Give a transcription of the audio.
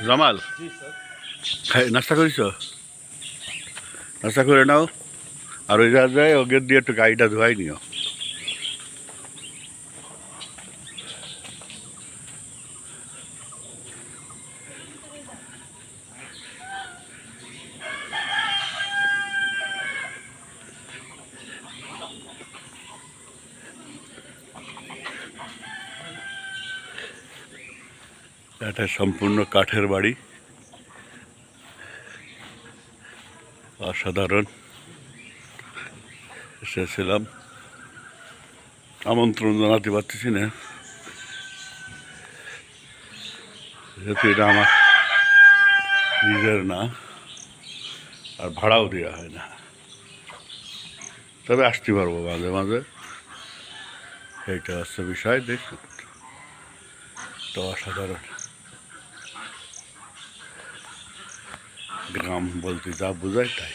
জামাল জি sir. নাস্তা করিস? নাস্তা করে নাও, আর ওই যা যায় ওকে দিয়ে একটু গাড়িটা ধোয়াই নিও। এটা সম্পূর্ণ কাঠের বাড়ি, অসাধারণ। এসেছিলাম, আমন্ত্রণ জানাতে পারতেছি না, যেহেতু এটা আমার নিজের না, আর ভাড়াও দেওয়া হয় না, তবে আসতে পারবো মাঝে মাঝে, এইটা হচ্ছে বিষয়। দেখুন তো, অসাধারণ গ্রাম বলতে যা বোঝায় তাই।